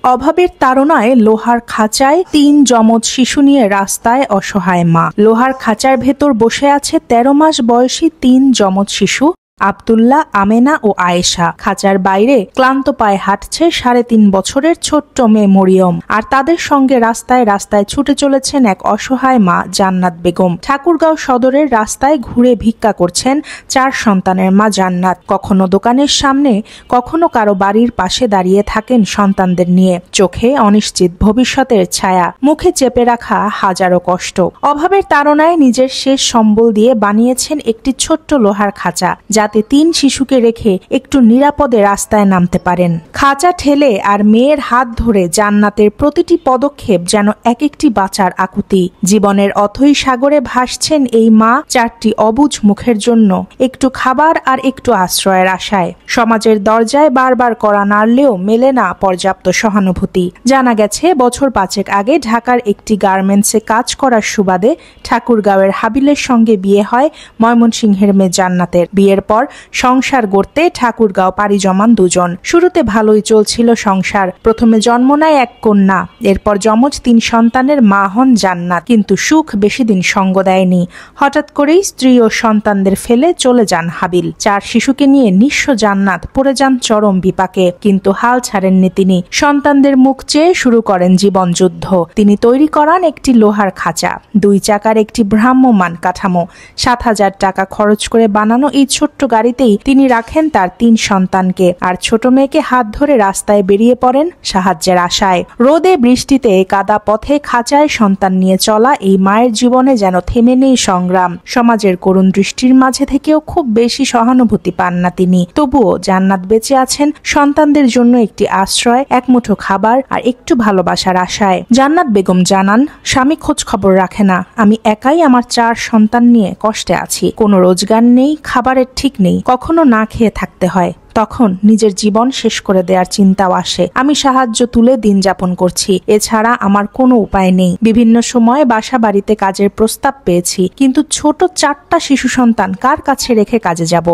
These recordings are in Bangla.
অভাবের তাড়নায় লোহার খাঁচায় ৩ যমজ শিশু নিয়ে রাস্তায় অসহায় মা। লোহার খাঁচার ভেতর বসে আছে ১৩ মাস বয়সী ৩ যমজ শিশু আব্দুল্লাহ, আমেনা ও আয়েশা। খাঁচার বাইরে ক্লান্ত পায়ে হাঁটছে ৩.৫ বছরের ছোট্ট মেয়ে মরিয়ম। আর তাদের সঙ্গে রাস্তায় রাস্তায় ছুটে চলেছেন এক অসহায় মা জান্নাত বেগম। ঠাকুরগাঁও সদরের রাস্তায় ঘুরে ভিক্ষা করছেন ৪ সন্তানের মা জান্নাত। কখনো দোকানের সামনে, কখনো কারো বাড়ির পাশে দাঁড়িয়ে থাকেন সন্তানদের নিয়ে। চোখে অনিশ্চিত ভবিষ্যতের ছায়া, মুখে চেপে রাখা হাজারো কষ্ট। অভাবের তাড়নায় নিজের শেষ সম্বল দিয়ে বানিয়েছেন একটি ছোট্ট লোহার খাঁচা, যাতে ৩ শিশুকে রেখে একটু নিরাপদে রাস্তায় নামতে পারেন। খাঁচা ঠেলে আর মেয়ের হাত ধরে জান্নাতের প্রতিটি পদক্ষেপ যেন এক একটি বাঁচার আকুতি। জীবনের অথৈ সাগরে ভাসছেন এই মা ৪টি অবুঝ মুখের জন্য একটু খাবার আর একটু আশ্রয়ের আশায়। সমাজের দরজায় বারবার কড়া নাড়লেও মেলে না পর্যাপ্ত সহানুভূতি। জানা গেছে বছর ৫ আগে ঢাকার একটি গার্মেন্টসে কাজ করার সুবাদে ঠাকুরগাঁওয়ের হাবিলের সঙ্গে বিয়ে হয় ময়মনসিংহের মেয়ে জান্নাতের। বিয়ের পর সংসার গড়তে ঠাকুরগাঁও পাড়ি জমান দুজন। শুরুতে ভালোই চলছিল সংসার। প্রথমে জন্ম নেয় এক কন্যা, এরপর যমজ ৩ সন্তানের মা হন জান্নাত। কিন্তু সুখ বেশি দিন সঙ্গ দেয়নি। হঠাৎ করেই স্ত্রী ও সন্তানদের ফেলে চলে যান হাবিল। ৪ শিশুকে নিয়ে নিঃস্ব জান্নাত পড়ে যান চরম বিপাকে। কিন্তু হাল ছাড়েননি তিনি। সন্তানদের মুখ চেয়ে শুরু করেন জীবন যুদ্ধ। তিনি তৈরি করান একটি লোহার খাঁচা, ২ চাকার একটি ভ্রাম্যমাণ কাঠামো। ৭,০০০ টাকা খরচ করে বানানো এই ছোট্ট গাড়িতেই তিনি রাখেন তার ৩ সন্তানকে। আর ছোট মেয়েকে হাত ধরে রাস্তায় বেরিয়ে পড়েন সাহায্যের আশায়। রোদে বৃষ্টিতে কাদা পথে খাঁচায় সন্তান নিয়ে চলা এই মায়ের জীবনে যেন থেমে নেই সংগ্রাম। সমাজের করুণ দৃষ্টির মাঝে থেকেও খুব বেশি সহানুভূতি পান না তিনি। তবুও জান্নাত বেঁচে আছেন সন্তানদের জন্য একটি আশ্রয়, এক মুঠো খাবার আর একটু ভালোবাসার আশায়। জান্নাত বেগম জানান, স্বামী খোঁজ খবর রাখে না। আমি একাই আমার ৪ সন্তান নিয়ে কষ্টে আছি। কোনো রোজগার নেই, খাবারের ঠিক নেই, কখনো না খেয়ে থাকতে হয়। তখন নিজের জীবন শেষ করে দেওয়ার চিন্তাও আসে। আমি সাহায্য তুলে দিন যাপন করছি, এছাড়া আমার কোনো উপায় নেই। বিভিন্ন সময় বাসা বাড়িতে কাজের প্রস্তাব পেয়েছি, কিন্তু ছোট ৪টা শিশু সন্তান কার কাছে রেখে কাজে যাব?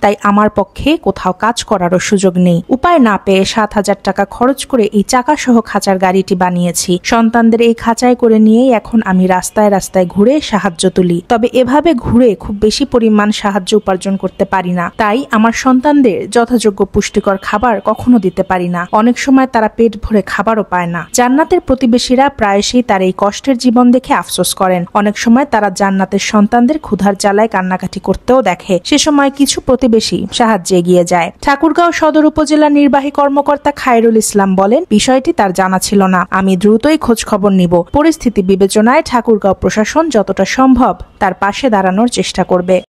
তাই আমার পক্ষে কোথাও কাজ করারও সুযোগ নেই। উপায় না পেয়ে ৭,০০০ টাকা খরচ করে এই চাকাসহ খাঁচার গাড়িটি বানিয়েছি। সন্তানদের এই খাঁচায় করে নিয়েই এখন আমি রাস্তায় রাস্তায় ঘুরে সাহায্য তুলি। তবে এভাবে ঘুরে খুব বেশি পরিমাণ সাহায্য উপার্জন করতে পারি না। তাই আমার সন্তানদের যথাযোগ্য পুষ্টিকর খাবার কখনো দিতে পারি না। অনেক সময় তারা পেট ভরে খাবারও পায় না। জান্নাতের প্রতিবেশীরা প্রায়শই তার এই কষ্টের জীবন দেখে আফসোস করেন। অনেক সময় তারা জান্নাতের সন্তানদের ক্ষুধার জ্বালায় কান্নাকাটি করতেও দেখে। সে সময় কিছু প্রতিবেশী সাহায্যে এগিয়ে যায়। ঠাকুরগাঁও সদর উপজেলা নির্বাহী কর্মকর্তা খায়রুল ইসলাম বলেন, বিষয়টি তার জানা ছিল না। আমি দ্রুতই খোঁজ খবর নিব। পরিস্থিতি বিবেচনায় ঠাকুরগাঁও প্রশাসন যতটা সম্ভব তার পাশে দাঁড়ানোর চেষ্টা করবে।